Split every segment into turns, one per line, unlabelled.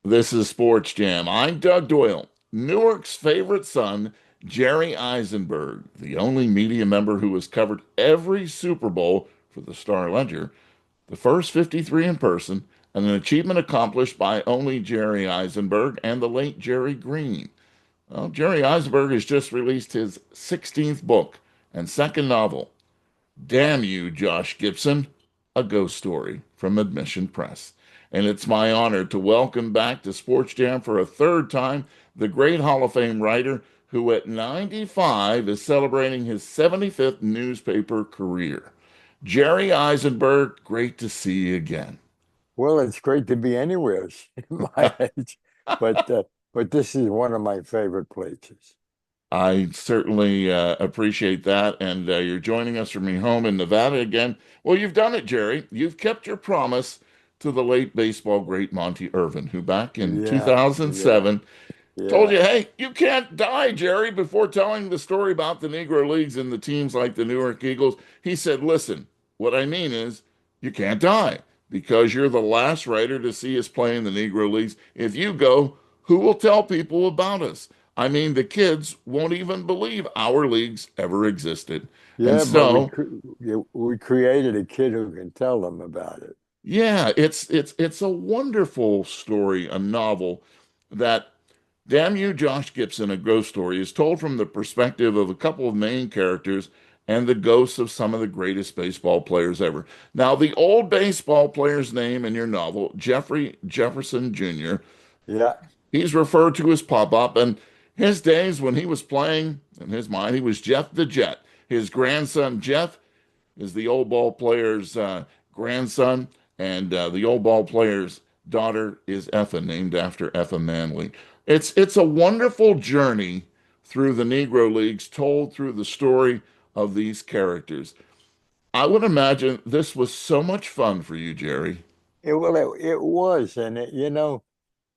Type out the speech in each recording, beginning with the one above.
This is Sports Jam. I'm Doug Doyle. Newark's favorite son, Jerry Izenberg, the only media member who has covered every Super Bowl for the Star Ledger, the first 53 in person, and an achievement accomplished by only Jerry Izenberg and the late Jerry Green. Well, Jerry Izenberg has just released his 16th book and second novel, Damn You, Josh Gibson, a ghost story from Admission Press. And it's my honor to welcome back to Sports Jam for a third time the great Hall of Fame writer who at 95 is celebrating his 75th newspaper career. Jerry Izenberg, great to see you again.
Well, it's great to be anywhere in my age, but uh, but this is one of my favorite places.
I certainly appreciate that. And you're joining us from your home in Nevada again. Well, you've done it, Jerry. You've kept your promise to the late baseball great Monty Irvin, who back in
Yeah, yeah,
2007 told
yeah.
you, hey, you can't die, Jerry, before telling the story about the Negro Leagues and the teams like the Newark Eagles. He said, listen, what I mean is you can't die because you're the last writer to see us play in the Negro Leagues. If you go, who will tell people about us? I mean, the kids won't even believe our leagues ever existed. And
Yeah, but
so,
we created a kid who can tell them about it.
yeah, it's a wonderful story, a novel that Damn You, Josh Gibson, a ghost story, is told from the perspective of a couple of main characters and the ghosts of some of the greatest baseball players ever. Now, the old baseball player's name in your novel, Jeffrey Jefferson Jr.,
Yeah,
he's referred to as Pop-Up, and his days when he was playing, in his mind, he was Jeff the Jet. His grandson, Jeff, is the old ball player's grandson, and the old ball player's daughter is Effa, named after Effa Manley. It's a wonderful journey through the Negro Leagues, told through the story of these characters. I would imagine this was so much fun for you, Jerry.
it was, and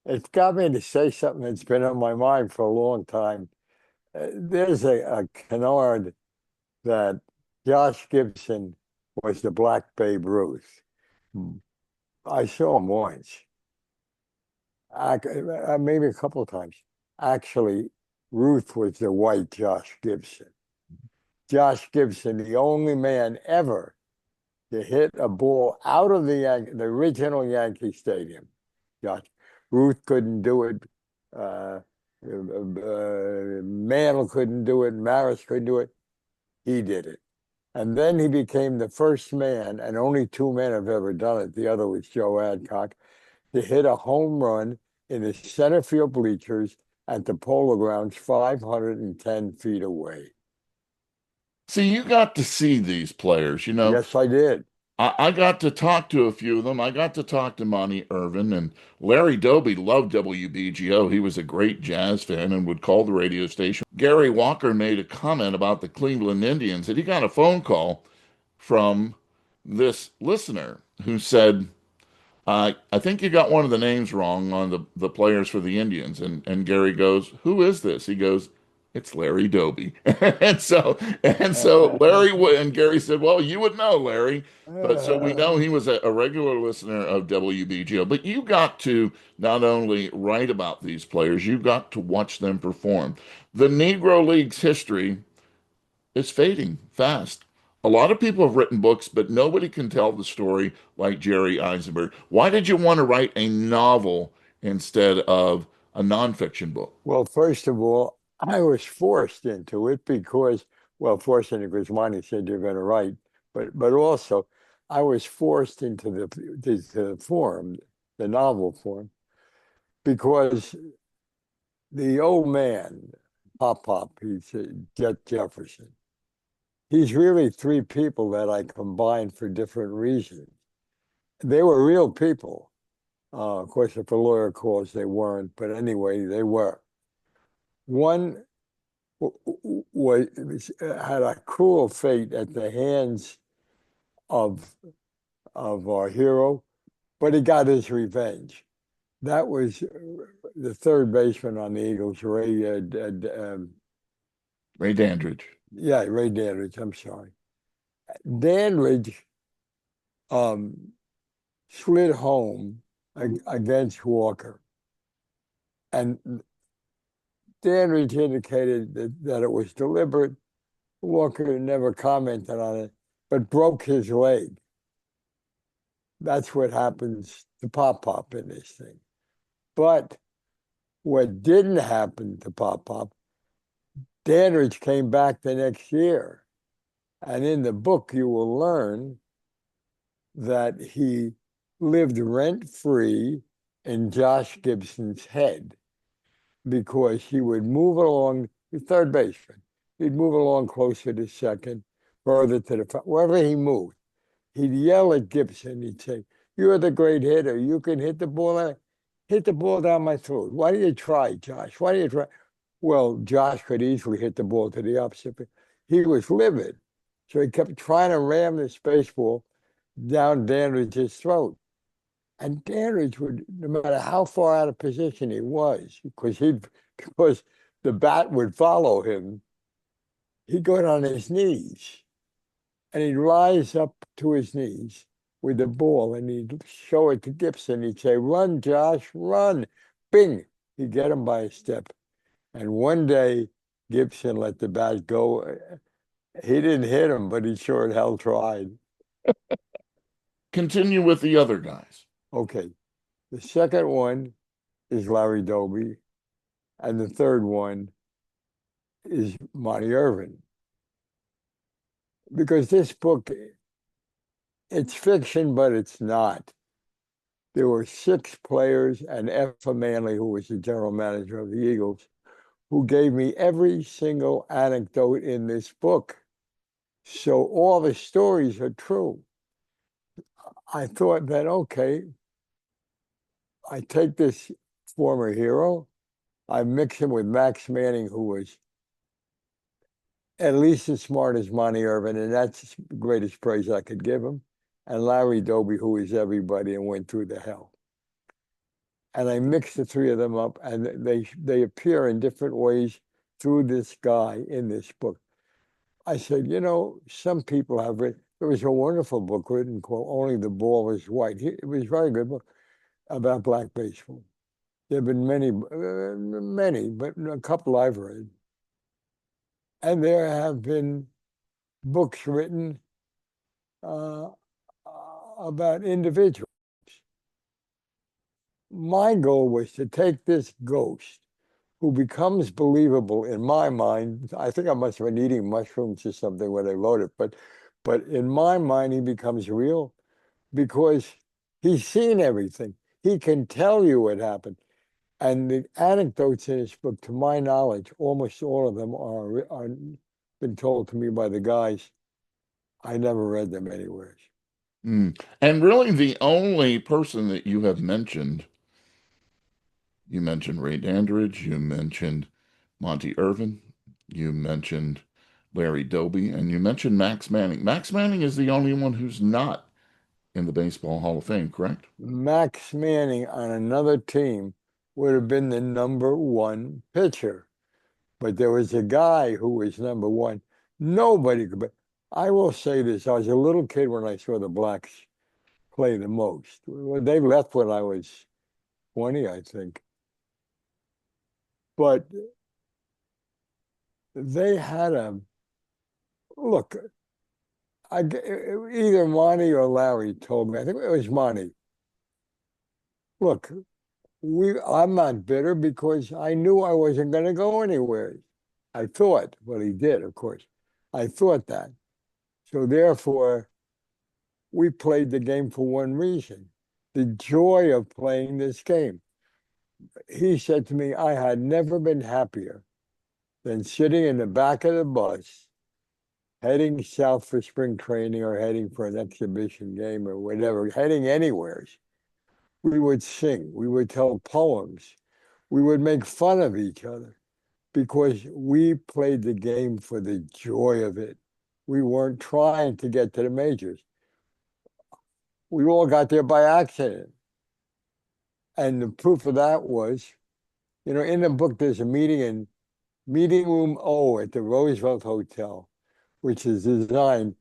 it's got me to say something that's been on my mind for a long time. There's a canard that Josh Gibson was the Black Babe Ruth. I saw him once. Maybe a couple of times. Actually, Ruth was the white Josh Gibson. Josh Gibson, the only man ever to hit a ball out of the original Yankee Stadium. Josh Ruth couldn't do it. Mantle couldn't do it. Maris couldn't do it. He did it. And then he became the first man, and only two men have ever done it. The other was Joe Adcock, to hit a home run in the center field bleachers at the Polo Grounds 510 feet away.
See, you got to see these players, you know.
Yes, I did.
I got to talk to a few of them. I got to talk to Monty Irvin and Larry Doby loved WBGO. He was a great jazz fan and would call the radio station. Gary Walker made a comment about the Cleveland Indians and he got a phone call from this listener who said, I think you got one of the names wrong on the players for the Indians. And Gary goes, who is this? He goes, it's Larry Doby. And so Larry would, and Gary said, well, you would know Larry. But so we know he was a regular listener of WBGO. But you got to not only write about these players, you got to watch them perform. The Negro League's history is fading fast. A lot of people have written books, but nobody can tell the story like Jerry Izenberg. Why did you want to write a novel instead of a nonfiction book?
Well, first of all, I was forced into it because, well, forced into it because Monty said you're going to write, but also I was forced into the form, the novel form, because the old man, Pop, he's Jet Jefferson. He's really three people that I combined for different reasons. They were real people. Of course, if a lawyer calls, they weren't, but anyway, they were. One was had a cruel fate at the hands of our hero, but he got his revenge. That was the third baseman on the Eagles,
Ray Dandridge.
yeah, Ray Dandridge. I'm sorry, Dandridge um, slid home against Walker. And Dandridge indicated that it was deliberate. Walker never commented on it, but broke his leg. That's what happens to Pop Pop in this thing. But what didn't happen to Pop Pop, Dandridge came back the next year. And in the book, you will learn that he lived rent-free in Josh Gibson's head because he would move along, the third baseman, he'd move along closer to second, further to the front, wherever he moved. He'd yell at Gibson. He'd say, "You're the great hitter. You can hit the ball down my throat. Why do you try, Josh? Why do you try?" Well, Josh could easily hit the ball to the opposite. He was livid. So he kept trying to ram this baseball down Dandridge's throat. And Dandridge would, no matter how far out of position he was, because the bat would follow him, he'd go on his knees. And he'd rise up to his knees with the ball and he'd show it to Gibson. He'd say, "Run, Josh, run." Bing! He'd get him by a step. And one day, Gibson let the bat go. He didn't hit him, but he sure as hell tried.
Continue with the other guys.
Okay. The second one is Larry Doby. And the third one is Monty Irvin. Because this book, it's fiction, but it's not. There were 6 players and Effa Manley, who was the general manager of the Eagles, who gave me every single anecdote in this book. So all the stories are true. I thought that, okay, I take this former hero, I mix him with Max Manning, who was at least as smart as Monty Irvin, and that's the greatest praise I could give him, and Larry Doby, who is everybody and went through the hell. And I mix the 3 of them up, and they appear in different ways through this guy in this book. I said, some people have written, there was a wonderful book written called Only the Ball is White. It was a very good book about black baseball. There have been many, but a couple I've read. And there have been books written about individuals. My goal was to take this ghost who becomes believable in my mind. I think I must have been eating mushrooms or something when I wrote it, but in my mind, he becomes real because he's seen everything. He can tell you what happened. And the anecdotes in this book, to my knowledge, almost all of them are been told to me by the guys. I never read them anywhere.
Mm. And really, the only person that you mentioned Ray Dandridge, you mentioned Monty Irvin, you mentioned Larry Doby, and you mentioned Max Manning. Max Manning is the only one who's not in the Baseball Hall of Fame, correct?
Max Manning on another team would have been the #1 pitcher. But there was a guy who was #1. Nobody could. But I will say this: I was a little kid when I saw the Blacks play the most. Well, they left when I was 20, I think. But they had a look. Either Monty or Larry told me. I think it was Monty. Look, I'm not bitter because I knew I wasn't going to go anywhere. I thought, well, he did, of course. I thought that. So therefore, we played the game for one reason, the joy of playing this game. He said to me, I had never been happier than sitting in the back of the bus, heading south for spring training or heading for an exhibition game or whatever, heading anywhere. We would sing, we would tell poems, we would make fun of each other because we played the game for the joy of it. We weren't trying to get to the majors. We all got there by accident. And the proof of that was, in the book, there's a meeting in Meeting Room O at the Roosevelt Hotel, which is designed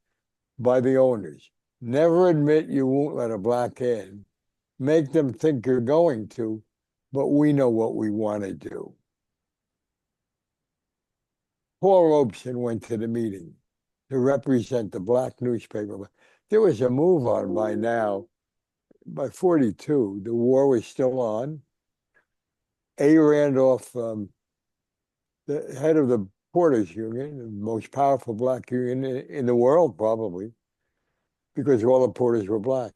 by the owners. Never admit you won't let a black in. Make them think you're going to, but we know what we want to do. Paul Robeson went to the meeting to represent the black newspaper. There was a move on by now. By 42, the war was still on. A. Randolph, the head of the Porters Union, the most powerful black union in the world, probably, because all the porters were black.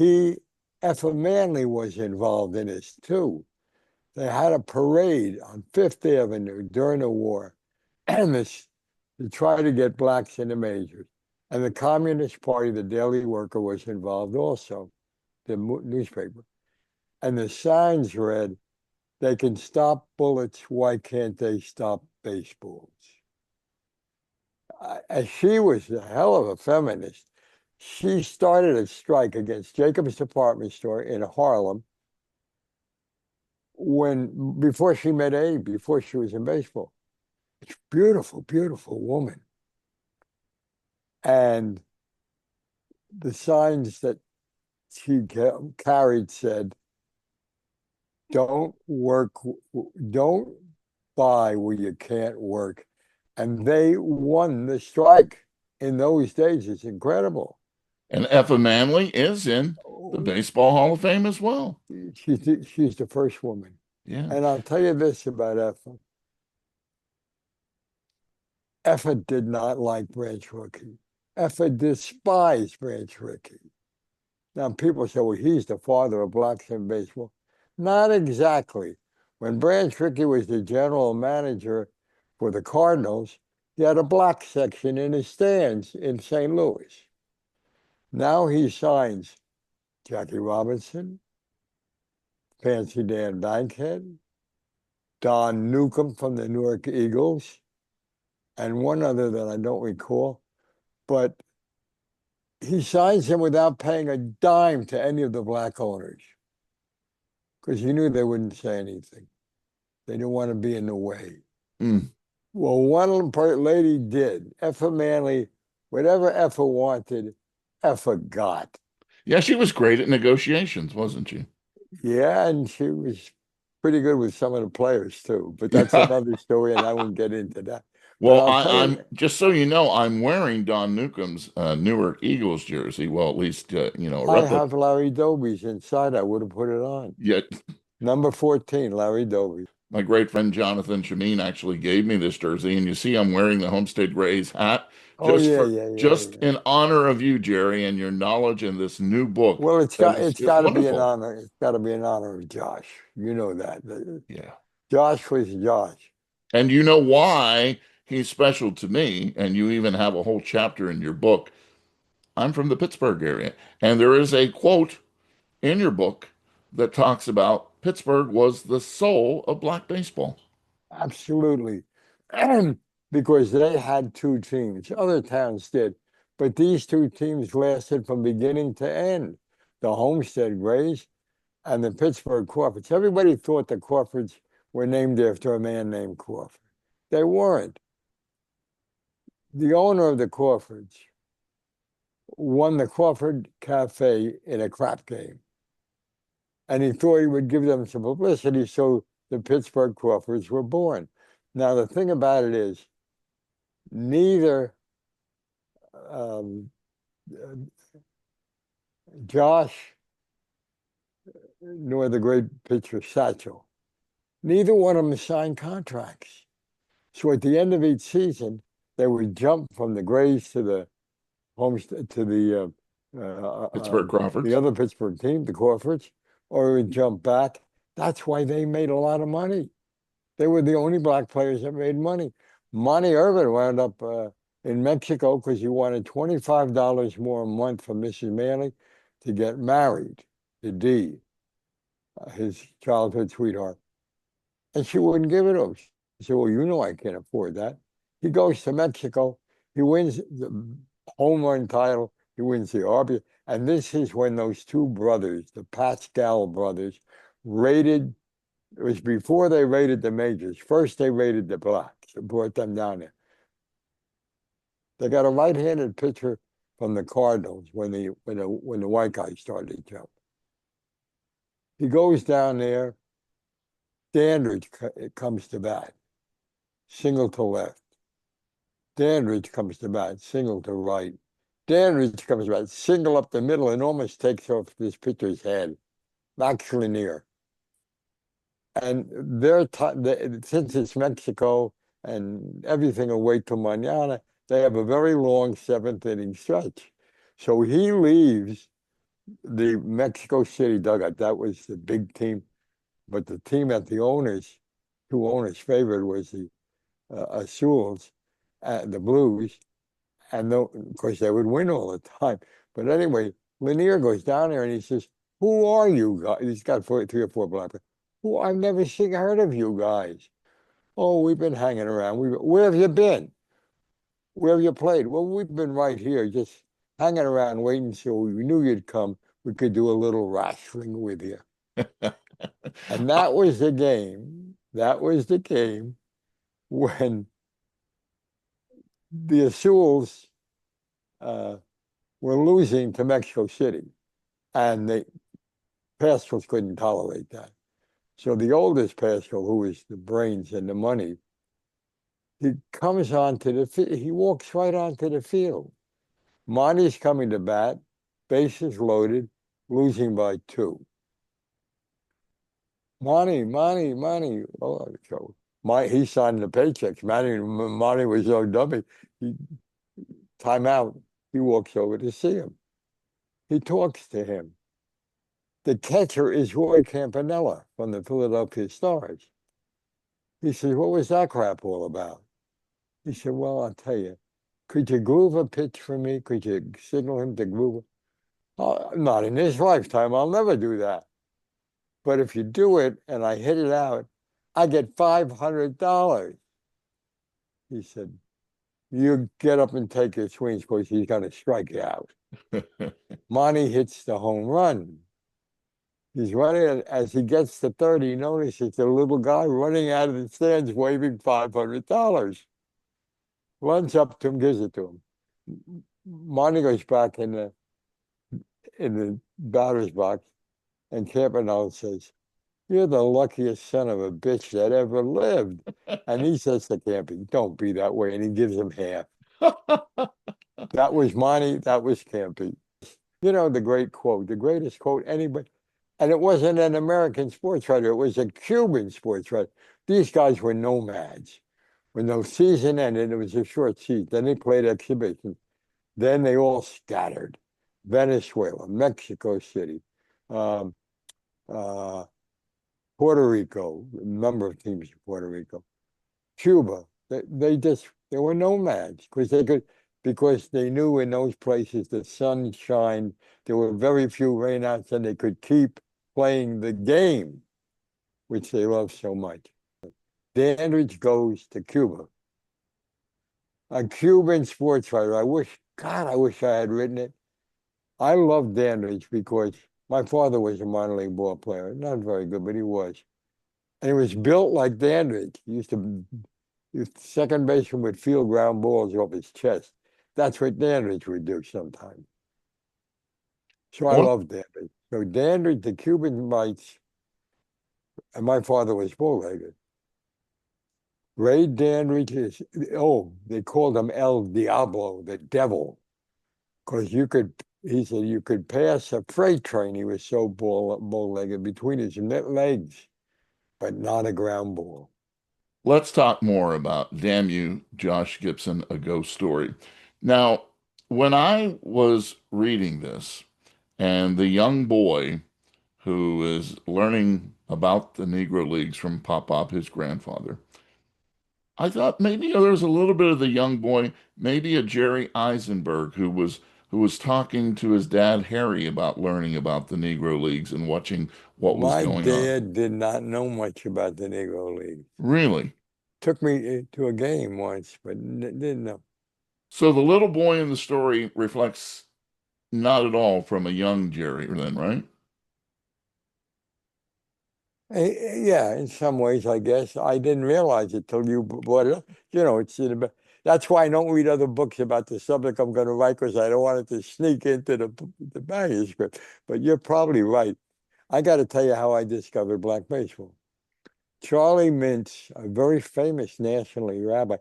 Effa Manley was involved in this too. They had a parade on Fifth Avenue during the war, and this to try to get blacks in the majors. And the Communist Party, the Daily Worker, was involved also, the newspaper. And the signs read, "They can stop bullets, why can't they stop baseballs?" She was a hell of a feminist. She started a strike against Jacob's department store in Harlem before she met Abe, before she was in baseball. It's beautiful, beautiful woman. And the signs that she carried said, "Don't work, don't buy where you can't work." And they won the strike in those days. It's incredible.
And Effa Manley is in the Baseball Hall of Fame as well.
She's the first woman.
Yeah.
And I'll tell you this about Effa. Effa did not like Branch Rickey. Effa despised Branch Rickey. Now, people say, well, he's the father of blacks in baseball. Not exactly. When Branch Rickey was the general manager for the Cardinals, he had a black section in his stands in St. Louis. Now he signs Jackie Robinson, Fancy Dan Bankhead, Don Newcomb from the Newark Eagles, and one other that I don't recall. But he signs him without paying a dime to any of the black owners because he knew they wouldn't say anything. They didn't want to be in the way.
Mm.
Well, one lady did. Effa Manley, whatever Effa wanted, Effa got.
Yeah, she was great at negotiations, wasn't she?
Yeah, and she was pretty good with some of the players too. But that's
Yeah.
another story, and I won't get into that. But
Well,
I'll tell
I'm
you,
just so you know, I'm wearing Don Newcomb's Newark Eagles jersey. Well, at least a
I
replica.
have Larry Doby's inside. I would have put it on.
Yet,
Number 14, Larry Doby.
my great friend Jonathan Shamin actually gave me this jersey, and you see, I'm wearing the Homestead Grays hat
Oh
just
yeah,
for
yeah, yeah,
just
yeah.
in honor of you, Jerry, and your knowledge in this new book
Well,
that is
it's
just
got to be an
wonderful.
honor. It's got to be an honor of Josh. You know that.
Yeah.
Josh was Josh.
And you know why he's special to me, and you even have a whole chapter in your book. I'm from the Pittsburgh area, and there is a quote in your book that talks about Pittsburgh was the soul of black baseball.
Absolutely. Because they had two teams. Other towns did. But these two teams lasted from beginning to end. The Homestead Grays and the Pittsburgh Crawfords. Everybody thought the Crawfords were named after a man named Crawford. They weren't. The owner of the Crawfords won the Crawford Cafe in a crap game. And he thought he would give them some publicity, so the Pittsburgh Crawfords were born. Now, the thing about it is, neither um, Josh nor the great pitcher Satchel, neither one of them signed contracts. So at the end of each season, they would jump from the Grays to the to
Pittsburgh
the
Crawfords.
other Pittsburgh team, the Crawfords, or would jump back. That's why they made a lot of money. They were the only black players that made money. Monty Irvin wound up in Mexico because he wanted $25 more a month from Mrs. Manley to get married to Dee, his childhood sweetheart. And she wouldn't give it to him. She said, well, you know I can't afford that. He goes to Mexico. He wins the home run title. He wins the RBI. And this is when those two brothers, the Pascal brothers, raided. It was before they raided the majors. First, they raided the blacks and brought them down there. They got a right-handed pitcher from the Cardinals when the white guy started to jump. He goes down there. Dandridge comes to bat, single to left. Dandridge comes to bat, single to right. Dandridge comes to bat, single up the middle and almost takes off this pitcher's head. Max Lanier. And since it's Mexico and everything away to Manana, they have a very long seventh inning stretch. So he leaves the Mexico City dugout. That was the big team. But the team that the two owners favored was the Azules, the Blues. And of course, they would win all the time. But anyway, Lanier goes down there and he says, "Who are you guys?" He's got three or four black players. "Who? I've never heard of you guys." "Oh, we've been hanging around. Where have you been? Where have you played?" "Well, we've been right here, just hanging around, waiting till we knew you'd come. We could do a little wrestling with you." And that was the game. That was the game when the Azules uh, were losing to Mexico City, and the Pascals couldn't tolerate that. So the oldest Pascal, who was the brains and the money, he comes onto the field. He walks right onto the field. Monty's coming to bat, bases loaded, losing by 2. Monty. Oh, so he signed the paychecks. Monty was so dummy. He, timeout. He walks over to see him. He talks to him. The catcher is Roy Campanella from the Philadelphia Stars. He says, "What was that crap all about?" He said, "Well, I'll tell you. Could you groove a pitch for me? Could you signal him to groove it?" "Oh, not in this lifetime. I'll never do that. But if you do it and I hit it out, I get $500. He said, "You get up and take your swings because he's going to strike you out." Monty hits the home run. He's running, as he gets to third, he notices the little guy running out of the stands waving $500. Runs up to him, gives it to him. Monty goes back in the batter's box, and Campanella says, "You're the luckiest son of a bitch that ever lived." And he says to Campy, "Don't be that way." And he gives him half. That was Monty. That was Campy. You know, the great quote, the greatest quote anybody. And it wasn't an American sports writer. It was a Cuban sports writer. These guys were nomads. When the season ended, it was a short season. Then they played exhibition. Then they all scattered. Venezuela, Mexico City, um, uh, Puerto Rico, a number of teams in Puerto Rico, Cuba. They were nomads because they knew in those places the sun shined. There were very few rainouts, and they could keep playing the game, which they loved so much. Dandridge goes to Cuba. A Cuban sports writer. I wish I had written it. I love Dandridge because my father was a minor league ball player. Not very good, but he was. And he was built like Dandridge. Second baseman would field ground balls off his chest. That's what Dandridge would do sometimes. So I
One,
love Dandridge. So Dandridge, the Cuban writes, and my father was bull-legged. Ray Dandridge they called him El Diablo, the devil, because he said you could pass a freight train. He was so bull-legged between his legs, but not a ground ball.
let's talk more about Damn You, Josh Gibson, A Ghost Story. Now, when I was reading this, and the young boy who is learning about the Negro Leagues from Pop, his grandfather, I thought maybe there was a little bit of the young boy, maybe a Jerry Izenberg who was talking to his dad Harry about learning about the Negro Leagues and watching what was
My
going on.
dad did not know much about the Negro League.
Really?
Took me to a game once, but didn't know.
So the little boy in the story reflects not at all from a young Jerry then, right?
Yeah, in some ways, I guess. I didn't realize it till you brought it up. You know, that's why I don't read other books about the subject I'm going to write because I don't want it to sneak into the manuscript. But you're probably right. I got to tell you how I discovered black baseball. Charlie Mintz, a very famous nationally rabbi,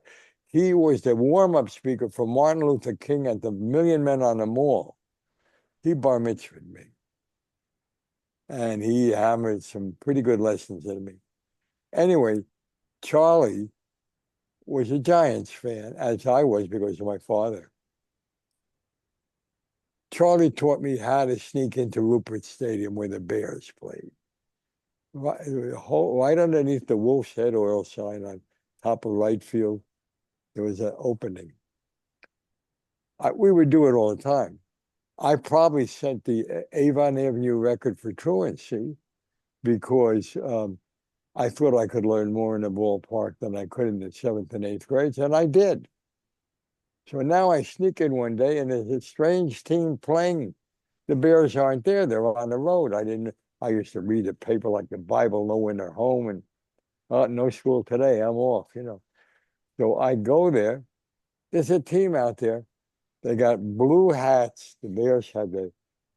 he was the warm-up speaker for Martin Luther King at the Million Men on the Mall. He bar mitzvahed me, and he hammered some pretty good lessons into me. Anyway, Charlie was a Giants fan, as I was because of my father. Charlie taught me how to sneak into Rupert Stadium where the Bears played. Right, right underneath the Wolf's Head oil sign on top of right field, there was an opening. We would do it all the time. I probably sent the Avon Avenue record for truancy because I thought I could learn more in the ballpark than I could in the seventh and eighth grades, and I did. So now I sneak in one day, and there's a strange team playing. The Bears aren't there; they're on the road. I didn't. I used to read the paper like the Bible, know when they're home, and no school today. I'm off. So I go there. There's a team out there. They got blue hats. The Bears had the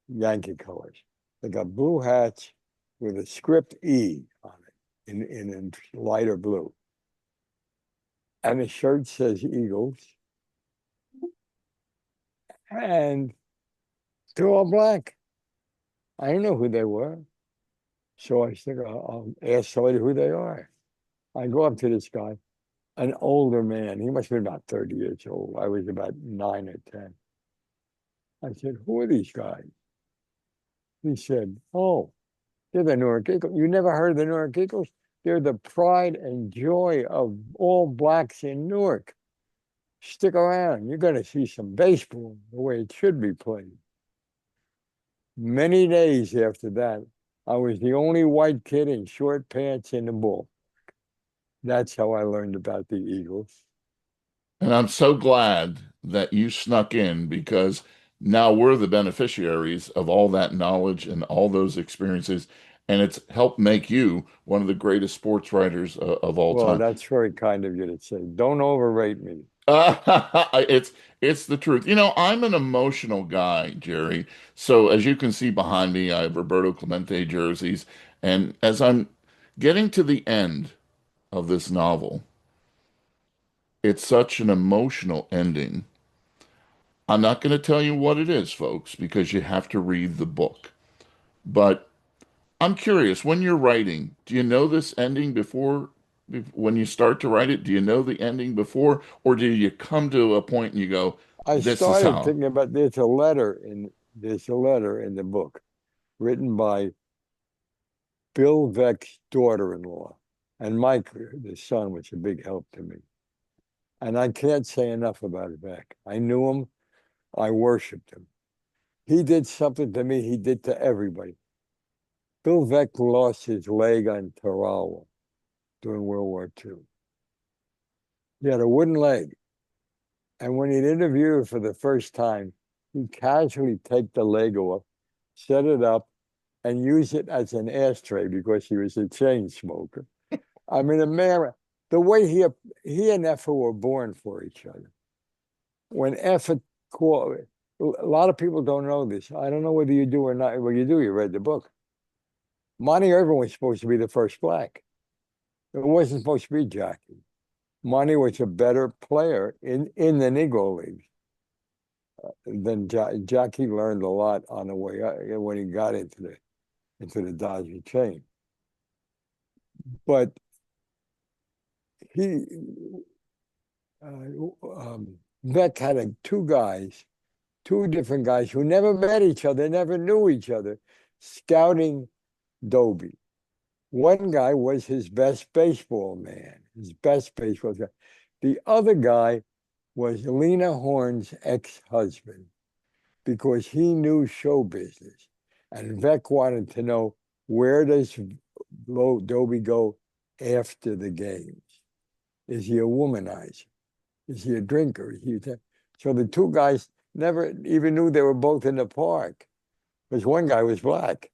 Yankee colors. They got blue hats with a script E on it in lighter blue. And the shirt says Eagles. And they're all black. I didn't know who they were. So I think I'll ask somebody who they are. I go up to this guy, an older man. He must have been about 30 years old. I was about 9 or 10. I said, who are these guys? He said, oh, they're the Newark Eagles. You never heard of the Newark Eagles? They're the pride and joy of all blacks in Newark. Stick around. You're going to see some baseball the way it should be played. Many days after that, I was the only white kid in short pants in the ball. That's how I learned about the Eagles.
And I'm so glad that you snuck in because now we're the beneficiaries of all that knowledge and all those experiences. And it's helped make you one of the greatest sports writers of all
Well,
time.
that's very kind of you to say. Don't overrate me.
It's the truth. I'm an emotional guy, Jerry. So as you can see behind me, I have Roberto Clemente jerseys. And as I'm getting to the end of this novel, it's such an emotional ending. I'm not going to tell you what it is, folks, because you have to read the book. But I'm curious, when you're writing, do you know this ending when you start to write it? Do you know the ending before, or do you come to a point and you go,
I
this is
started
how?
thinking about there's a letter in the book written by Bill Veck's daughter-in-law. And Mike, the son, was a big help to me. And I can't say enough about Veck. I knew him. I worshiped him. He did something to me he did to everybody. Bill Veck lost his leg on Tarawa during World War II. He had a wooden leg. And when he'd interviewed for the first time, he'd casually take the leg off, set it up, and use it as an ashtray because he was a chain smoker. I mean, the way he and Effa were born for each other. When Effa called, a lot of people don't know this. I don't know whether you do or not. Well, you do. You read the book. Monty Irvin was supposed to be the first black. It wasn't supposed to be Jackie. Monty was a better player in the Negro League than Jackie learned a lot on the way when he got into the Dodger chain. But he Beck had two different guys who never met each other, never knew each other, scouting Doby. One guy was his best baseball man, his best baseball guy. The other guy was Lena Horne's ex-husband because he knew show business. And Beck wanted to know, where does Doby go after the games? Is he a womanizer? Is he a drinker? So the two guys never even knew they were both in the park because one guy was black.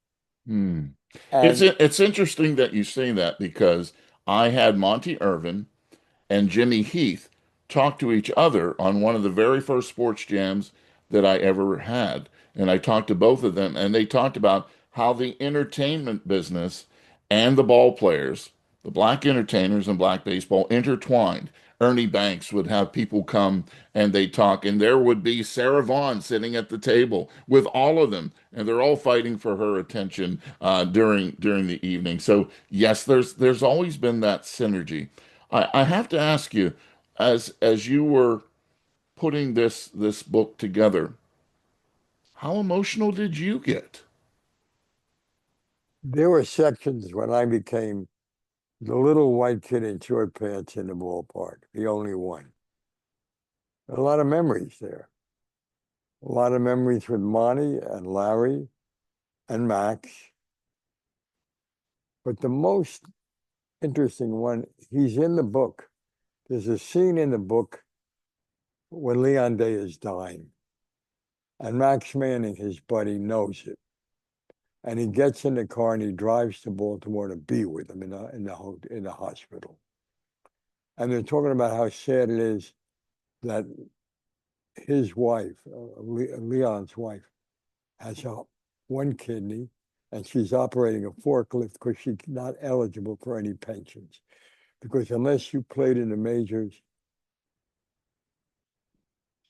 Hmm. It's
And
it's interesting that you say that because I had Monty Irvin and Jimmy Heath talk to each other on one of the very first sports jams that I ever had. And I talked to both of them, and they talked about how the entertainment business and the ball players, the black entertainers and black baseball intertwined. Ernie Banks would have people come and they talk, and there would be Sarah Vaughn sitting at the table with all of them, and they're all fighting for her attention during the evening. So yes, there's always been that synergy. I have to ask you, as you were putting this book together, how emotional did you get?
There were sections when I became the little white kid in short pants in the ballpark, the only one. A lot of memories there. A lot of memories with Monty and Larry and Max. But the most interesting one, he's in the book. There's a scene in the book when Leon Day is dying, and Max Manning, his buddy, knows it. And he gets in the car and he drives to Baltimore to be with him in the hospital. And they're talking about how sad it is that his wife, Leon's wife, has one kidney, and she's operating a forklift because she's not eligible for any pensions. Because unless you played in the majors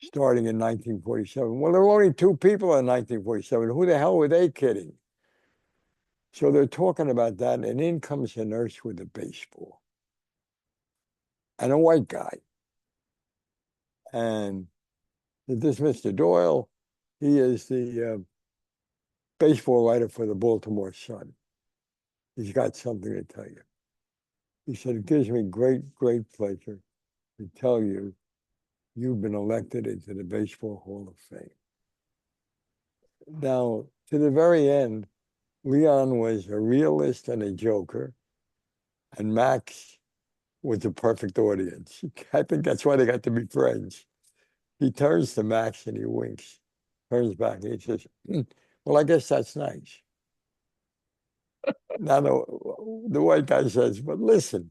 starting in 1947, well, there were only two people in 1947. Who the hell were they kidding? So they're talking about that, and in comes a nurse with a baseball and a white guy. And this Mr. Doyle, he is the baseball writer for the Baltimore Sun. He's got something to tell you. He said, it gives me great pleasure to tell you you've been elected into the Baseball Hall of Fame. Now, to the very end, Leon was a realist and a joker, and Max was the perfect audience. I think that's why they got to be friends. He turns to Max and he winks, turns back and he says, well, I guess that's nice. Now, the white guy says, but listen,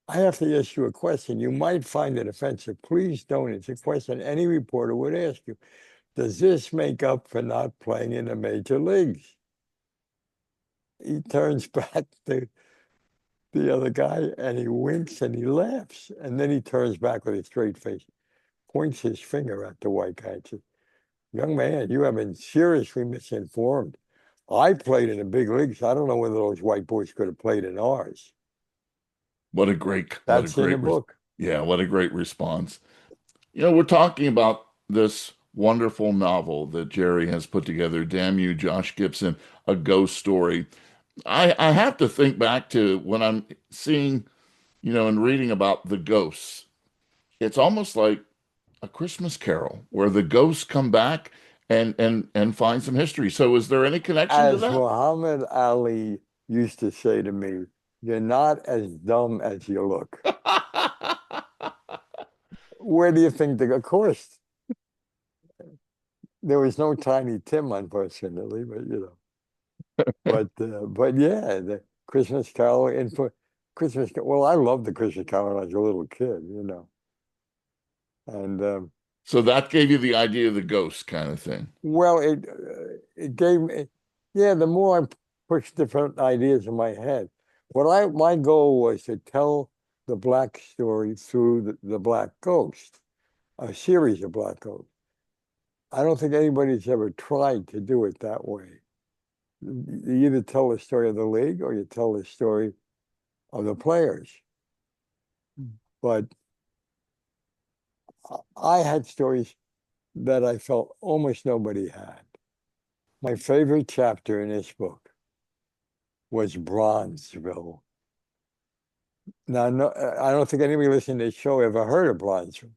I have to ask you a question. You might find it offensive. Please don't. It's a question any reporter would ask you. Does this make up for not playing in the major leagues? He turns back to the other guy and he winks and he laughs. And then he turns back with a straight face, points his finger at the white guy and says, young man, you have been seriously misinformed. I played in the big leagues. I don't know whether those white boys could have played in ours.
What a
That's in the
great,
book.
yeah, what a great response. We're talking about this wonderful novel that Jerry has put together, Damn You, Josh Gibson, a ghost story. I have to think back to when I'm seeing, and reading about the ghosts. It's almost like a Christmas Carol where the ghosts come back and find some history. So is there any connection to
As
that?
Muhammad Ali used to say to me, you're not as dumb as you look. Where do you think the, of course, there was no Tiny Tim, unfortunately, but but yeah, the Christmas Carol and for Christmas. Well, I loved the Christmas Carol as a little kid. And
So that gave you the idea of the ghost kind of thing.
well, it gave me, yeah. The more I pushed different ideas in my head, my goal was to tell the black story through the black ghost, a series of black ghosts. I don't think anybody's ever tried to do it that way. You either tell the story of the league or you tell the story of the players. But I had stories that I felt almost nobody had. My favorite chapter in this book was Bronzeville. Now, no, I don't think anybody listening to this show ever heard of Bronzeville.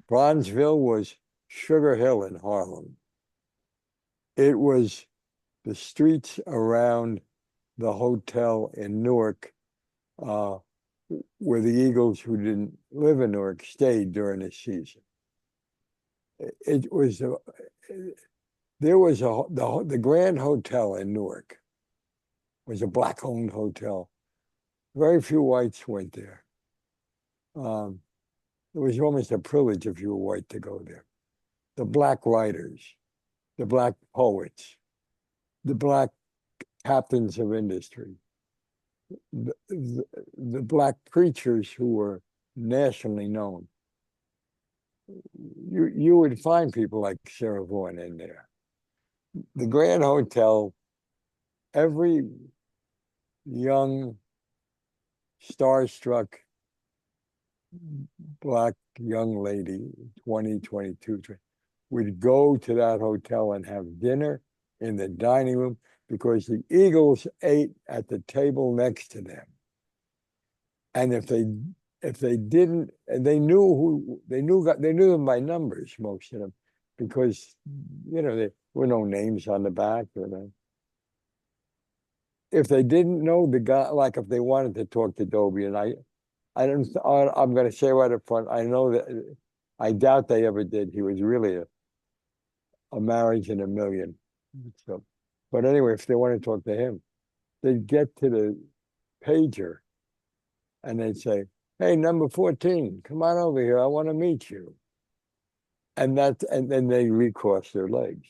Bronzeville was Sugar Hill in Harlem. It was the streets around the hotel in Newark, where the Eagles, who didn't live in Newark, stayed during the season. It was there was the Grand Hotel in Newark was a black-owned hotel. Very few whites went there. It was almost a privilege if you were white to go there. The black writers, the black poets, the black captains of industry, the black preachers who were nationally known. You would find people like Sarah Vaughan in there. The Grand Hotel, every young, starstruck black young lady, 20, 22, would go to that hotel and have dinner in the dining room because the Eagles ate at the table next to them. And if they didn't, and they knew who they knew them by numbers, most of them, because there were no names on the back. If they didn't know the guy, like if they wanted to talk to Dobie, and I'm going to say right up front, I know that I doubt they ever did. He was really a marriage in a million. So, but anyway, if they want to talk to him, they'd get to the pager and they'd say, "Hey, number 14, come on over here. I want to meet you." And then they recross their legs.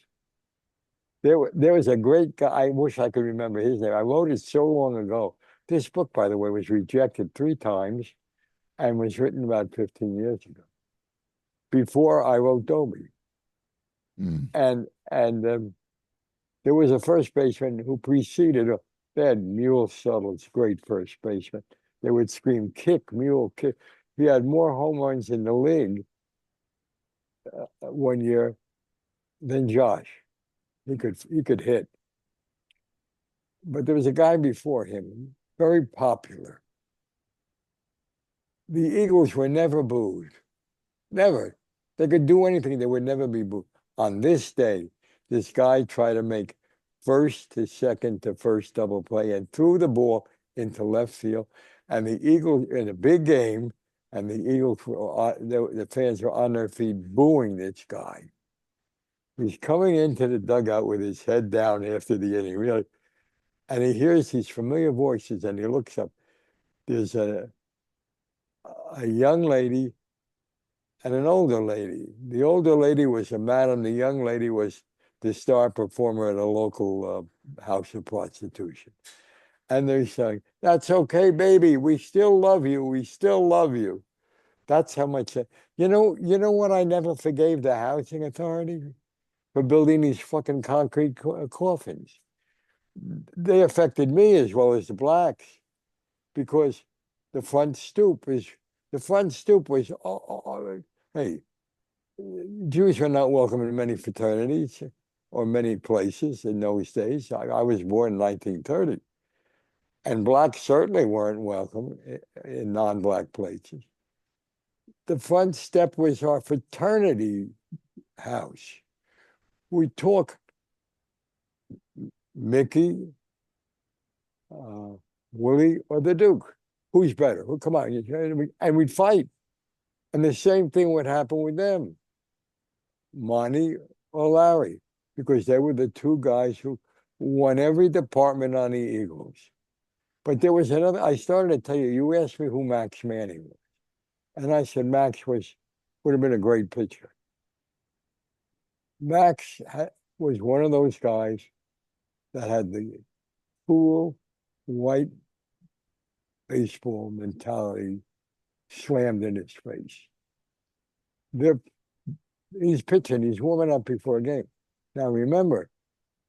There was a great guy. I wish I could remember his name. I wrote it so long ago. This book, by the way, was rejected 3 times and was written about 15 years ago, before I wrote Dobie.
Mm.
And there was a first baseman who preceded. They had Mule Suttles, great first baseman. They would scream, "Kick, Mule, kick." He had more home runs in the league one year than Josh. He could hit. But there was a guy before him, very popular. The Eagles were never booed. Never. They could do anything, they would never be booed. On this day, this guy tried to make first to second to first double play and threw the ball into left field. And the Eagles, in a big game, and the Eagles, the fans were on their feet booing this guy. He's coming into the dugout with his head down after the inning, really, and he hears these familiar voices, and he looks up. There's a young lady and an older lady. The older lady was a madam. The young lady was the star performer at a local house of prostitution. And they're saying, "That's okay, baby. We still love you. We still love you." That's how much. You know what? I never forgave the housing authority for building these fucking concrete coffins. They affected me as well as the blacks because the front stoop is the front stoop was. Hey, Jews were not welcome in many fraternities or many places in those days. I was born in 1930, and blacks certainly weren't welcome in non-black places. The front step was our fraternity house. We talk Mickey, uh, Willie, or the Duke. Who's better? Come on, and we'd fight. And the same thing would happen with them, Monty or Larry, because they were the two guys who won every department on the Eagles. But there was another, I started to tell you, you asked me who Max Manning was. And I said Max would have been a great pitcher. Max was one of those guys that had the cool, white baseball mentality slammed in his face. He's pitching, he's warming up before a game. Now remember,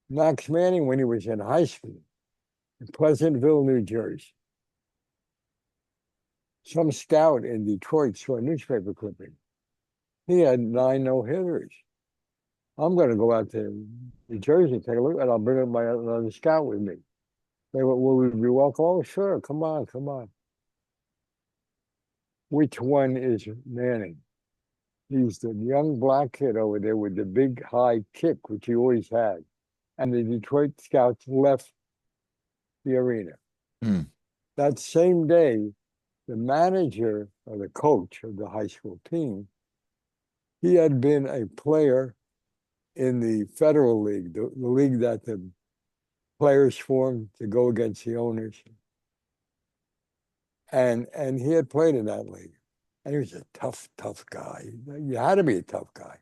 Max Manning, when he was in high school in Pleasantville, New Jersey, some scout in Detroit saw a newspaper clipping. He had 9 no-hitters. I'm going to go out to New Jersey, take a look, and I'll bring up my another scout with me. They went, "Will we be welcome?" "Oh, sure, come on, come on." Which one is Manning? He's the young black kid over there with the big high kick, which he always had. And the Detroit scouts left the arena.
Mm.
That same day, the manager or the coach of the high school team, he had been a player in the Federal League, the league that the players formed to go against the owners. And he had played in that league. And he was a tough, tough guy. You had to be a tough guy.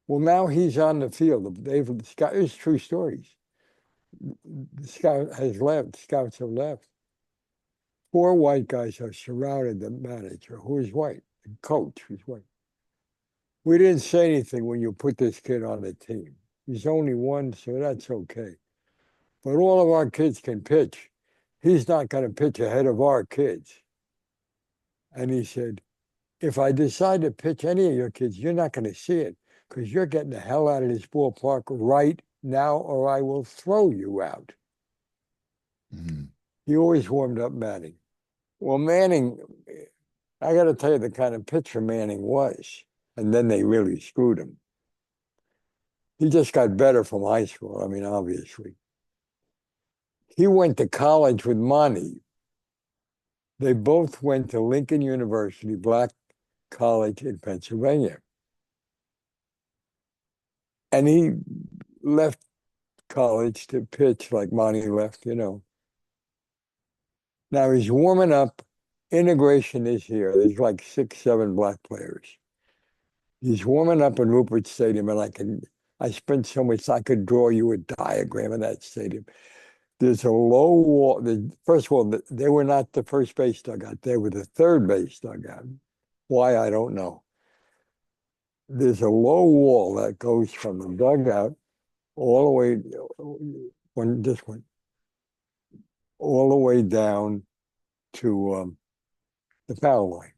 Well, now he's on the field. It's true stories. The scout has left. Scouts have left. Four white guys have surrounded the manager, who is white, the coach who's white. We didn't say anything when you put this kid on the team. He's only one, so that's okay. But all of our kids can pitch. He's not going to pitch ahead of our kids. And he said, if I decide to pitch any of your kids, you're not going to see it because you're getting the hell out of this ballpark right now, or I will throw you out.
Mm.
He always warmed up Manning. Well, Manning, I got to tell you the kind of pitcher Manning was. And then they really screwed him. He just got better from high school. I mean, obviously. He went to college with Monty. They both went to Lincoln University, Black College in Pennsylvania. And he left college to pitch like Monty left, you know. Now he's warming up. Integration this year. There's like 6, 7 black players. He's warming up in Rupert Stadium, and I spent so much, I could draw you a diagram of that stadium. There's a low wall. First of all, they were not the first base dugout. They were the third base dugout. Why, I don't know. There's a low wall that goes from the dugout all the way, this one, all the way down to the foul line.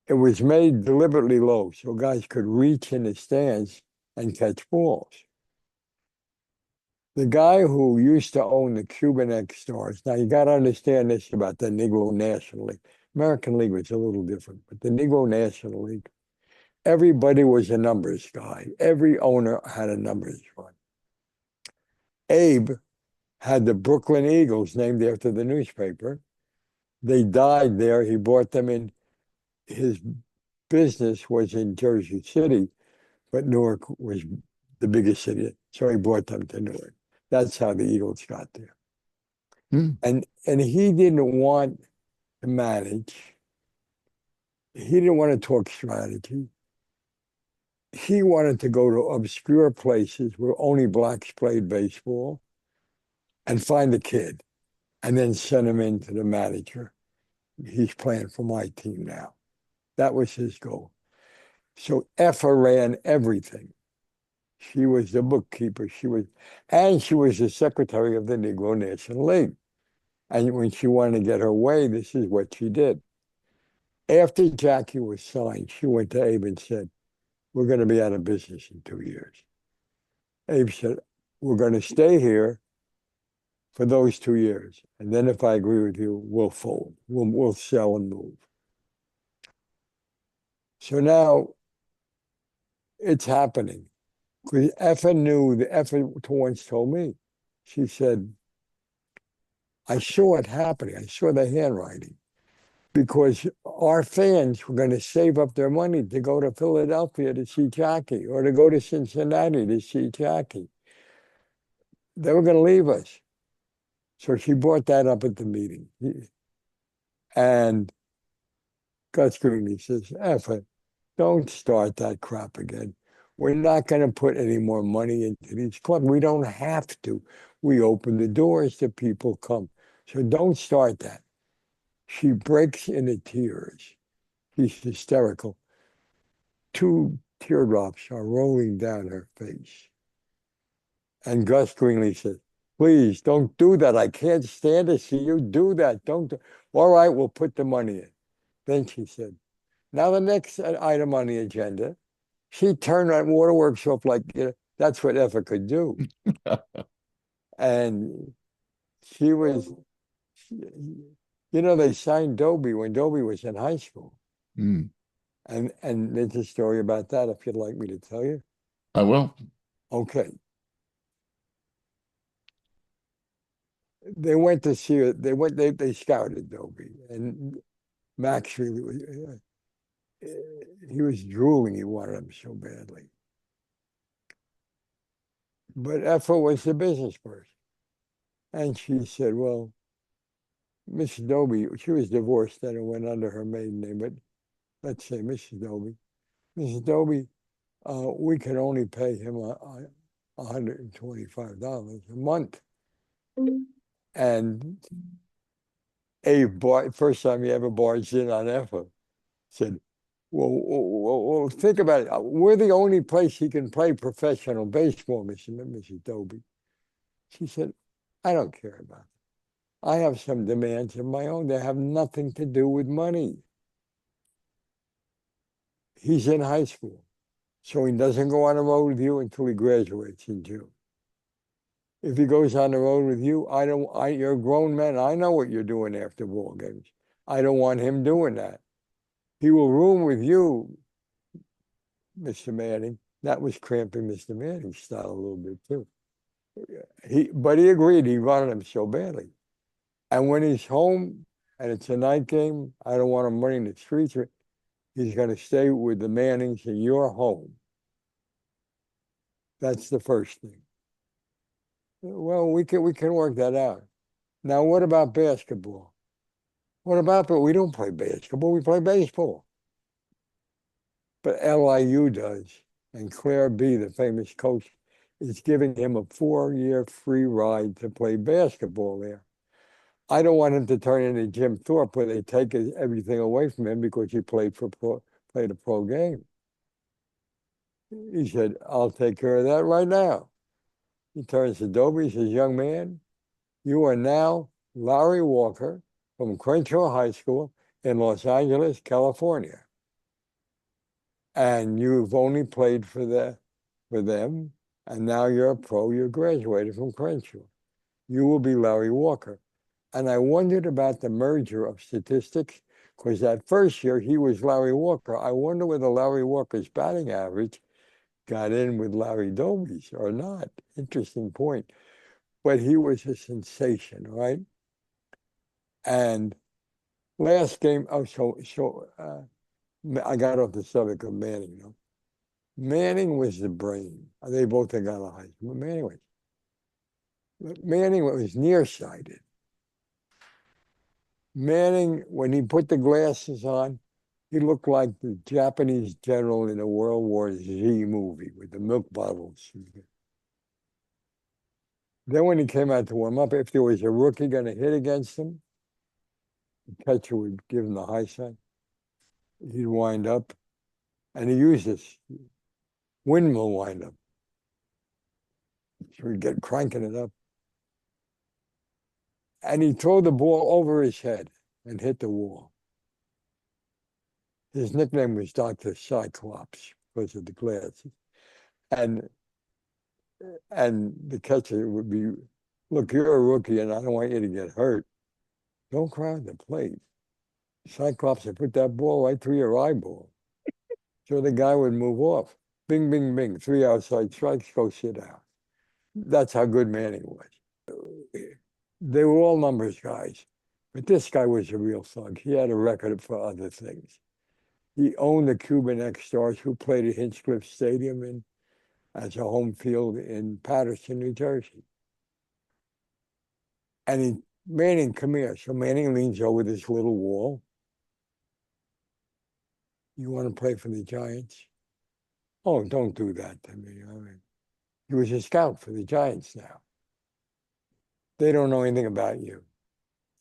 It was made deliberately low so guys could reach in the stands and catch balls. The guy who used to own the Cuban X Stars, now you got to understand this about the Negro National League. American League was a little different, but the Negro National League, everybody was a numbers guy. Every owner had a numbers guy. Abe had the Brooklyn Eagles named after the newspaper. They died there. He bought them in. His business was in Jersey City, but Newark was the biggest city, so he brought them to Newark. That's how the Eagles got there.
Mm.
And he didn't want to manage. He didn't want to talk strategy. He wanted to go to obscure places where only blacks played baseball and find a kid and then send him in to the manager. He's playing for my team now. That was his goal. So Effa ran everything. She was the bookkeeper. She was the secretary of the Negro National League. And when she wanted to get her way, this is what she did. After Jackie was signed, she went to Abe and said, we're going to be out of business in 2 years. Abe said, we're going to stay here for those 2 years. And then if I agree with you, we'll fold. We'll sell and move. So now it's happening. Because Effa once told me, she said, I saw it happening. I saw the handwriting because our fans were going to save up their money to go to Philadelphia to see Jackie or to go to Cincinnati to see Jackie. They were going to leave us. So she brought that up at the meeting. And Gus Green says, Effa, don't start that crap again. We're not going to put any more money into these clubs. We don't have to. We open the doors to people come. So don't start that. She breaks into tears. She's hysterical. 2 teardrops are rolling down her face. And Gus Greenlee says, please don't do that. I can't stand to see you do that. Don't do. All right, we'll put the money in. Then she said, now the next item on the agenda, she turned that waterworks off like, that's what Effa could do. And she was, they signed Dobie when Dobie was in high school.
Mm.
And there's a story about that if you'd like me to tell you.
I will.
Okay. They went to see it. They scouted Dobie. And Max really was, he was drooling. He wanted him so badly. But Effa was the business person. And she said, well, Mrs. Dobie, she was divorced then and went under her maiden name, but let's say Mrs. Dobie. Mrs. Dobie, we can only pay him $125 a month. And Abe, first time he ever barged in on effort, said, well, think about it. We're the only place he can play professional baseball, Mrs. Doby. She said, I don't care about it. I have some demands of my own that have nothing to do with money. He's in high school, so he doesn't go on the road with you until he graduates in June. If he goes on the road with you, you're a grown man. I know what you're doing after ball games. I don't want him doing that. He will room with you, Mr. Manning. That was cramping Mr. Manning's style a little bit too. But he agreed. He wanted him so badly. And when he's home and it's a night game, I don't want him running the streets. He's going to stay with the Mannings in your home. That's the first thing. Well, we can work that out. Now, what about basketball? What about, but we don't play basketball, we play baseball. But LIU does, and Claire B., the famous coach, is giving him a 4-year free ride to play basketball there. I don't want him to turn into Jim Thorpe where they take everything away from him because he played a pro game. He said, I'll take care of that right now. He turns to Dobie, he says, young man, you are now Larry Walker from Crenshaw High School in Los Angeles, California. And you've only played for them, and now you're a pro, you graduated from Crenshaw. You will be Larry Walker. And I wondered about the merger of statistics, because that first year he was Larry Walker. I wonder whether Larry Walker's batting average got in with Larry Dobie's or not. Interesting point. But he was a sensation, right? And last game, I got off the subject of Manning, though. Manning was the brain. They both got out of high school. Manning was nearsighted. Manning, when he put the glasses on, he looked like the Japanese general in a World War Z movie with the milk bottles. Then when he came out to warm up, if there was a rookie going to hit against him, the catcher would give him the high side. He'd wind up, and he used this windmill windup. So he'd get cranking it up. And he'd throw the ball over his head and hit the wall. His nickname was Dr. Cyclops because of the glasses. And the catcher would be, look, you're a rookie and I don't want you to get hurt. Don't crowd the plate. Cyclops would put that ball right through your eyeball. So the guy would move off. Bing, bing, bing. 3 outside strikes, go sit down. That's how good Manning was. They were all numbers guys. But this guy was a real thug. He had a record for other things. He owned the Cuban X-Stars who played at Hinchcliffe Stadium as a home field in Paterson, New Jersey. And Manning, come here. So Manning leans over this little wall. You want to play for the Giants? Oh, don't do that to me. I mean, he was a scout for the Giants now. They don't know anything about you.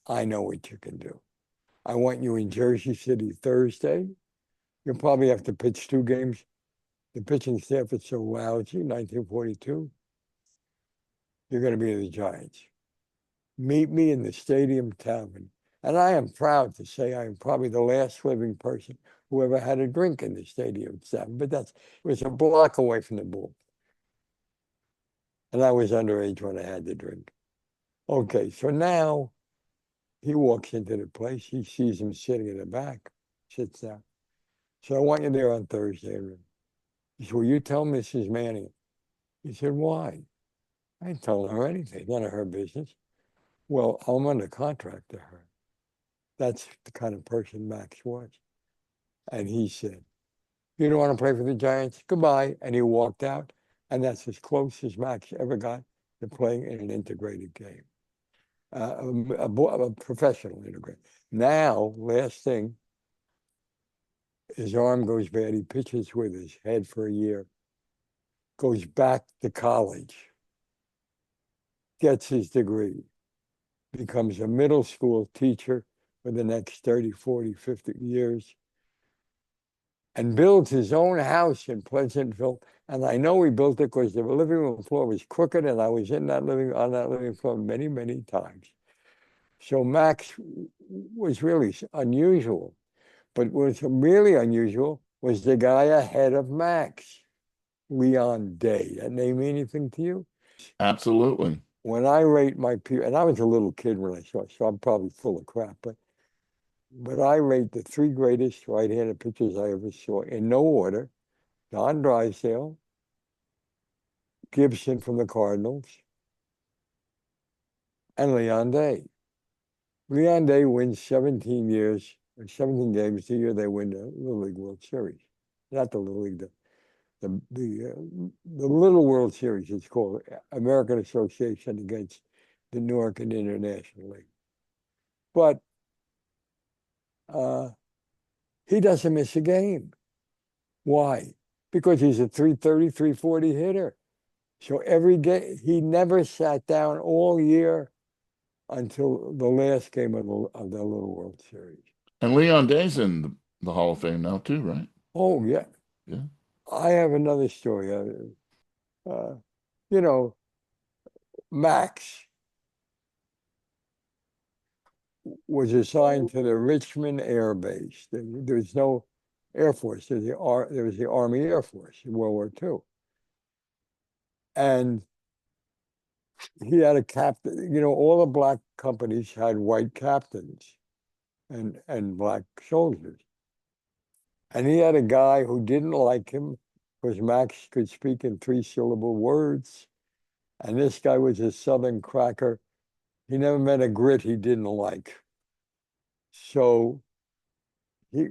I know what you can do. I want you in Jersey City Thursday. You'll probably have to pitch 2 games. The pitching staff is so lousy, 1942. You're going to be the Giants. Meet me in the Stadium Tavern. And I am proud to say I am probably the last living person who ever had a drink in the Stadium Tavern. But it was a block away from the Bull. And I was underage when I had the drink. Okay, so now he walks into the place. He sees him sitting in the back, sits down. So I want you there on Thursday. He said, will you tell Mrs. Manning? He said, why? I ain't telling her anything. None of her business. Well, I'm under contract to her. That's the kind of person Max was. And he said, you don't want to play for the Giants? Goodbye. And he walked out. And that's as close as Max ever got to playing in an integrated game. A professional integrated. Now, last thing, his arm goes bad. He pitches with his head for a year. goes back to college, gets his degree, becomes a middle school teacher for the next 30, 40, 50 years, and builds his own house in Pleasantville. And I know he built it because the living room floor was crooked, and I was on that living floor many, many times. So Max was really unusual. But what's really unusual was the guy ahead of Max, Leon Day. That name mean anything to you?
Absolutely.
When I rate my peer, and I was a little kid when I saw it, so I'm probably full of crap, but I rate the three greatest right-handed pitchers I ever saw in no order: Don Drysdale, Gibson from the Cardinals, and Leon Day. Leon Day wins 17 years, or 17 games the year they win the Little League World Series. Not the Little League, the Little World Series. It's called American Association against the Newark and International League. But he doesn't miss a game. Why? Because he's a 330, 340 hitter. So every game, he never sat down all year until the last game of the Little World Series.
And Leon Day's in the Hall of Fame now too, right?
Oh, yeah.
Yeah.
I have another story. Uh, you know, Max was assigned to the Richmond Air Base. There's no Air Force. There was the Army Air Force in World War II. And he had a captain. All the black companies had white captains and black soldiers. And he had a guy who didn't like him because Max could speak in three-syllable words. And this guy was a Southern cracker. He never met a grit he didn't like. So he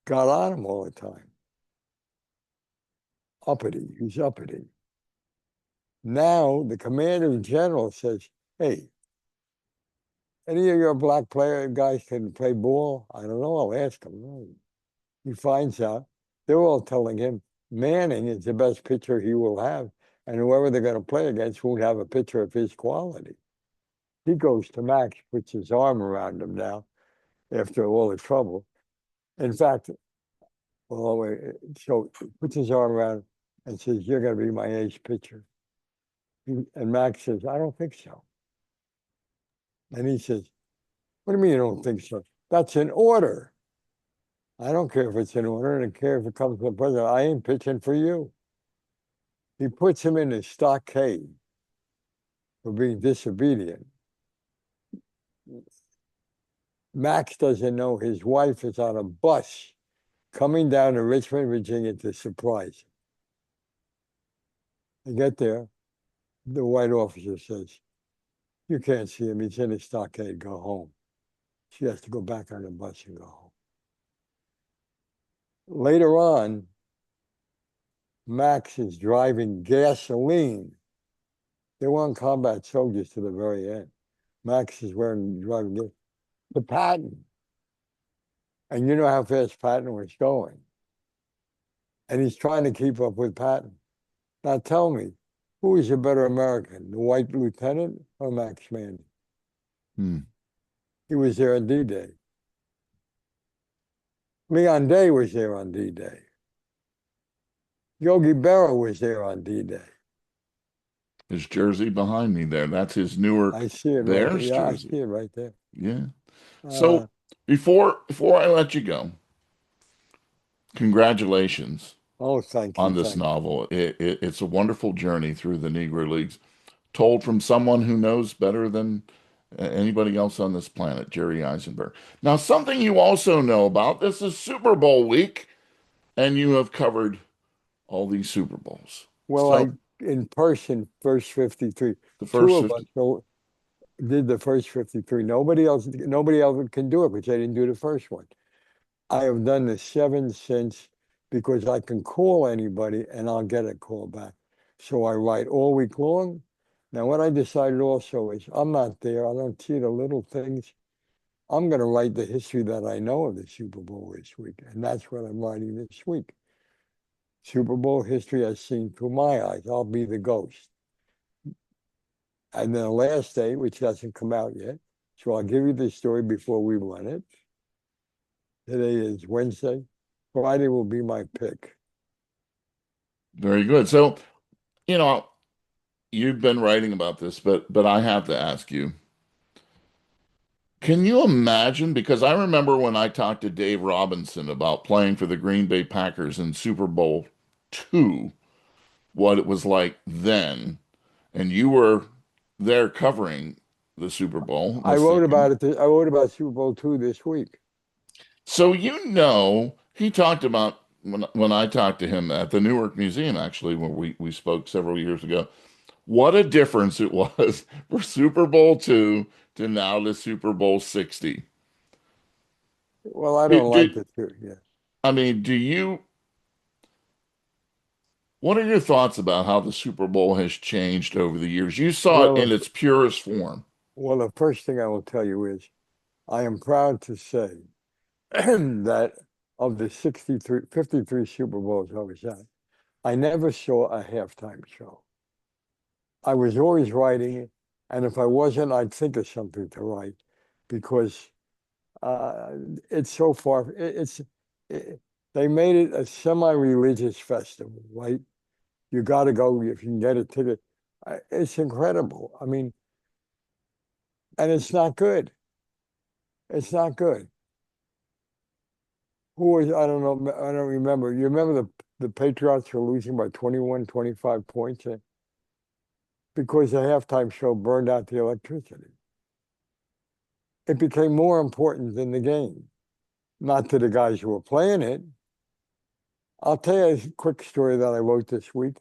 got on him all the time. Uppity. He's uppity. Now the commander general says, hey, any of your black player guys can play ball? I don't know. I'll ask him. He finds out. They're all telling him Manning is the best pitcher he will have. And whoever they're going to play against won't have a pitcher of his quality. He goes to Max, puts his arm around him now after all the trouble. In fact, so he puts his arm around him and says, you're going to be my ace pitcher. And Max says, I don't think so. And he says, what do you mean you don't think so? That's an order. I don't care if it's an order. I don't care if it comes from the president. I ain't pitching for you. He puts him in a stockade for being disobedient. Max doesn't know his wife is on a bus coming down to Richmond, Virginia to surprise him. They get there. The white officer says, you can't see him. He's in a stockade. Go home. She has to go back on the bus and go home. Later on, Max is driving gasoline. They weren't combat soldiers to the very end. Max is driving the Patton. And you know how fast Patton was going. And he's trying to keep up with Patton. Now tell me, who is a better American, the white lieutenant or Max Manning?
Hmm.
He was there on D-Day. Leon Day was there on D-Day. Yogi Berra was there on D-Day.
His jersey behind me there. That's his Newark
I see it right there.
Bears
Yeah, I
jersey.
see it right there.
Yeah.
Uh,
So before I let you go, congratulations
oh, thank you,
on this
thank you.
novel. It's a wonderful journey through the Negro Leagues, told from someone who knows better than anybody else on this planet, Jerry Izenberg. Now, something you also know about, this is Super Bowl week, and you have covered all these Super Bowls.
Well,
So
in person, first 53.
the
Two
first
of us
50,
did the first 53. Nobody else can do it because they didn't do the first one. I have done the seven since because I can call anybody and I'll get a call back. So I write all week long. Now, what I decided also is I'm not there. I don't see the little things. I'm going to write the history that I know of the Super Bowl this week. And that's what I'm writing this week. Super Bowl history as seen through my eyes. I'll be the ghost. And then the last day, which hasn't come out yet, so I'll give you the story before we run it. Today is Wednesday. Friday will be my pick.
Very good. So, you know, you've been writing about this, but I have to ask you, can you imagine? Because I remember when I talked to Dave Robinson about playing for the Green Bay Packers in Super Bowl two, what it was like then, and you were there covering the Super Bowl, the
I wrote
second.
about it. I wrote about Super Bowl II this week.
So he talked about when I talked to him at the Newark Museum, actually, when we spoke several years ago, what a difference it was for Super Bowl two to now to Super Bowl 60.
Well, I
Do,
don't
do,
like it too. Yeah.
I mean, what are your thoughts about how the Super Bowl has changed over the years? You saw it
Well,
in its purest form.
the first thing I will tell you is I am proud to say that of the 53 Super Bowls I was at, I never saw a halftime show. I was always writing, and if I wasn't, I'd think of something to write because uh, it's so far. It, they made it a semi-religious festival, right? You got to go if you can get a ticket. It's incredible. I mean, and it's not good. It's not good. Who was, I don't know, I don't remember. You remember the Patriots were losing by 21, 25 points because the halftime show burned out the electricity. It became more important than the game, not to the guys who were playing it. I'll tell you a quick story that I wrote this week.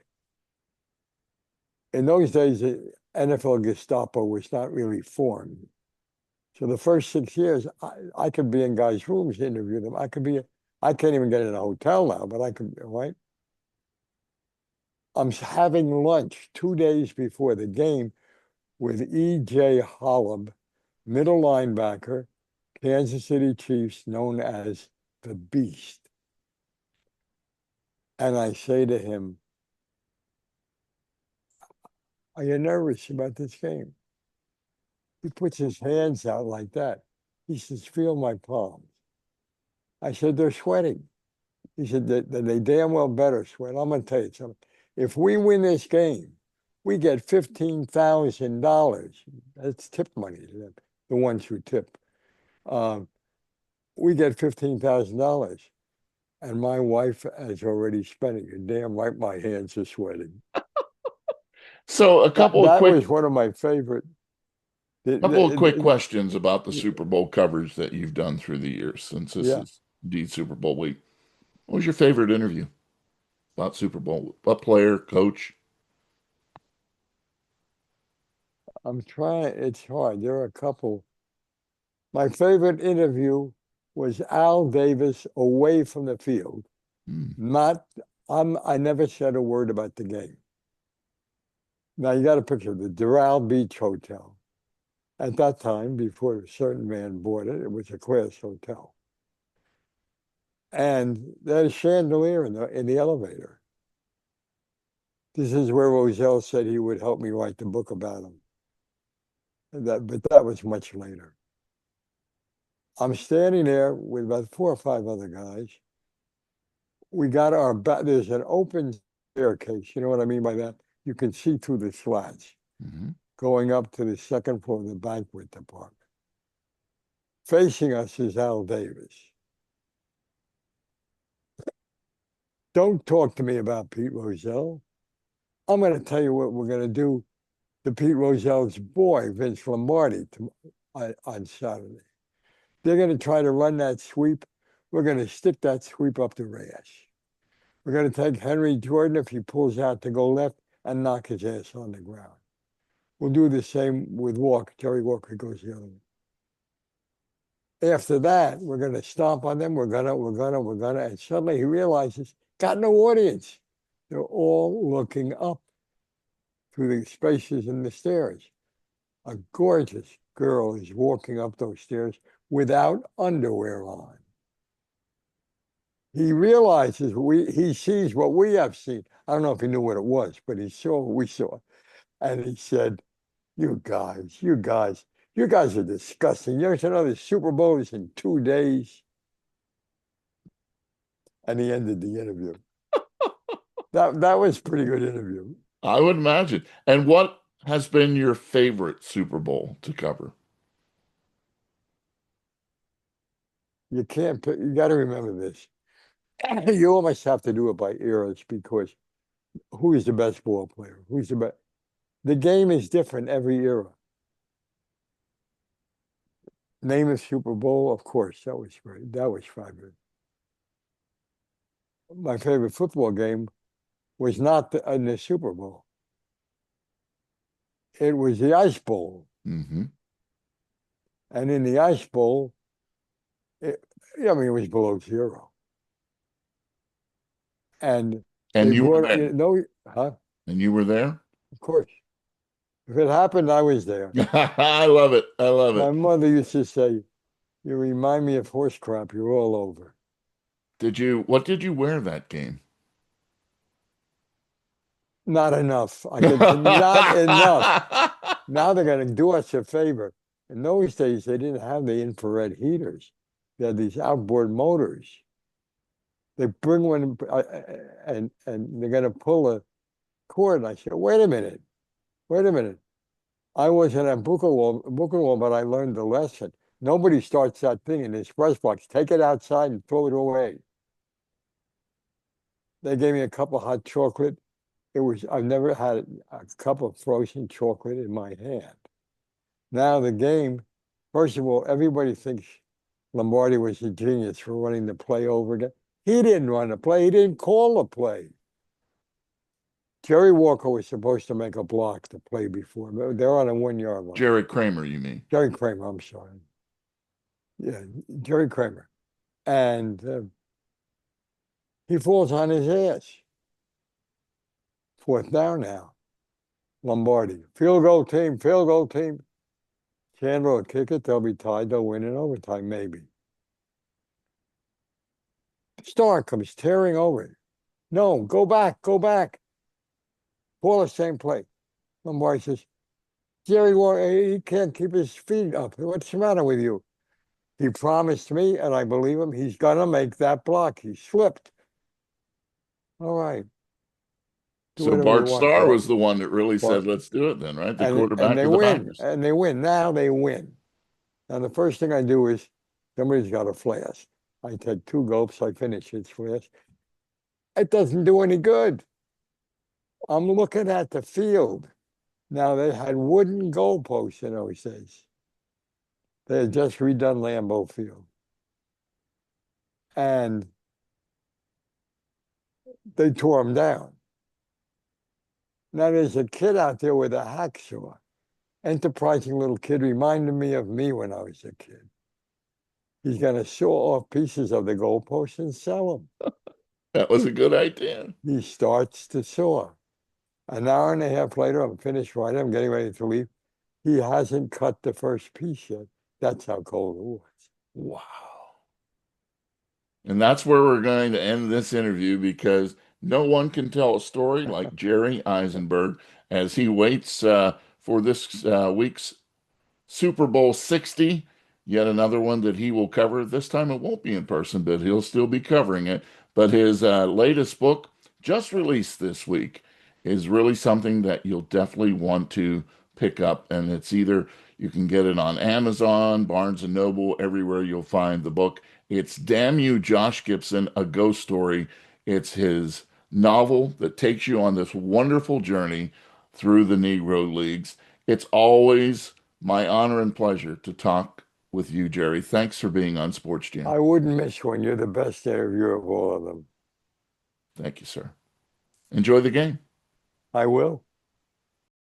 In those days, the NFL Gestapo was not really formed. So the first 6 years, I could be in guys' rooms, interview them. I can't even get in a hotel now, but I could, right? I'm having lunch 2 days before the game with E.J. Holub, middle linebacker, Kansas City Chiefs, known as the Beast. And I say to him, are you nervous about this game? He puts his hands out like that. He says, feel my palms. I said, they're sweating. He said, they damn well better sweat. I'm going to tell you something. If we win this game, we get $15,000. That's tip money to them, the ones who tip. Um, we get $15,000. And my wife has already spent it. You're damn right my hands are sweating.
So
That was one of my favorite.
couple of quick
The-
questions about the Super Bowl coverage that you've done through the years, since this
yeah,
is indeed Super Bowl week. What was your favorite interview about Super Bowl? What player, coach?
I'm trying. It's hard. There are a couple. My favorite interview was Al Davis away from the field.
Hmm.
Not, I never said a word about the game. Now you got to picture the Doral Beach Hotel. At that time, before a certain man bought it, it was a class hotel. And there's a chandelier in the elevator. This is where Roselle said he would help me write the book about him. But that was much later. I'm standing there with about 4 or 5 other guys. We got our back. There's an open staircase. You know what I mean by that? You can see through the slats
Hmm.
going up to the second floor of the banquet department. Facing us is Al Davis. Don't talk to me about Pete Rozelle. I'm going to tell you what we're going to do to Pete Rozelle's boy, Vince Lombardi, on Saturday. They're going to try to run that sweep. We're going to stick that sweep up the rash. We're going to take Henry Jordan if he pulls out to go left and knock his ass on the ground. We'll do the same with Walker. Jerry Walker goes the other way. After that, we're going to stomp on them. We're gonna. And suddenly he realizes, got no audience. They're all looking up through the spaces in the stairs. A gorgeous girl is walking up those stairs without underwear on. he realizes he sees what we have seen. I don't know if he knew what it was, but he saw what we saw. And he said, you guys, you guys are disgusting. There's another Super Bowls in 2 days. And he ended the interview. That was a pretty good interview.
I would imagine. And what has been your favorite Super Bowl to cover?
You can't pick, you got to remember this. You almost have to do it by eras because who is the best ball player? Who's the best? The game is different every era. Name a Super Bowl, of course, that was great. That was fabulous. My favorite football game was not in the Super Bowl. It was the Ice Bowl.
Hmm.
And in the Ice Bowl, it, I mean, it was below zero. And
And
they
you were
brought,
there.
huh?
And you were there?
Of course. If it happened, I was there.
I love it. I love
My
it.
mother used to say, you remind me of horse crap. You're all over.
What did you wear that game?
Not enough. I can tell you, not enough. Now they're going to do us a favor. In those days, they didn't have the infrared heaters. They had these outboard motors. They bring one and they're going to pull a cord. And I said, wait a minute. I wasn't at Buchenwald, but I learned the lesson. Nobody starts that thing in the express box. Take it outside and throw it away. They gave me a cup of hot chocolate. I've never had a cup of frozen chocolate in my hand. Now the game, first of all, everybody thinks Lombardi was a genius for running the play over again. He didn't run the play. He didn't call the play. Jerry Walker was supposed to make a block the play before. They're on a 1 yard line.
Jerry Kramer, you mean?
Jerry Kramer, I'm sorry. Yeah, Jerry Kramer. And he falls on his ass. Fourth down now. Lombardi. Field goal team, field goal team. Chandler will kick it. They'll be tied. They'll win in overtime, maybe. Starr comes tearing over it. No, go back, go back. Call the same play. Lombardi says, Jerry, he can't keep his feet up. What's the matter with you? He promised me, and I believe him, he's going to make that block. He slipped. All right. Do
So
whatever you
Bart
want,
Starr
Bart.
was the one that really
Bart.
said, let's do it then, right? The
And
quarterback
they
of the
win.
Packers.
And they win. Now they win. And the first thing I do is somebody's got a flask. I take 2 gulps. I finish its flask. It doesn't do any good. I'm looking at the field. Now they had wooden goalposts in those days. They had just redone Lambeau Field. And they tore them down. Now there's a kid out there with a hacksaw. Enterprising little kid, reminded me of me when I was a kid. He's going to saw off pieces of the goalpost and sell them.
That was a good idea.
He starts to saw. An hour and a half later, I'm finished writing. I'm getting ready to leave. He hasn't cut the first piece yet. That's how cold it was.
Wow. And that's where we're going to end this interview because no one can tell a story like Jerry Izenberg as he waits for this week's Super Bowl 60, yet another one that he will cover. This time it won't be in person, but he'll still be covering it. But his latest book, just released this week, is really something that you'll definitely want to pick up. And it's either you can get it on Amazon, Barnes and Noble, everywhere you'll find the book. It's Damn You, Josh Gibson, A Ghost Story. It's his novel that takes you on this wonderful journey through the Negro Leagues. It's always my honor and pleasure to talk with you, Jerry. Thanks for being on Sports Jam.
I wouldn't miss one. You're the best interviewer of all of them.
Thank you, sir. Enjoy the game.
I will.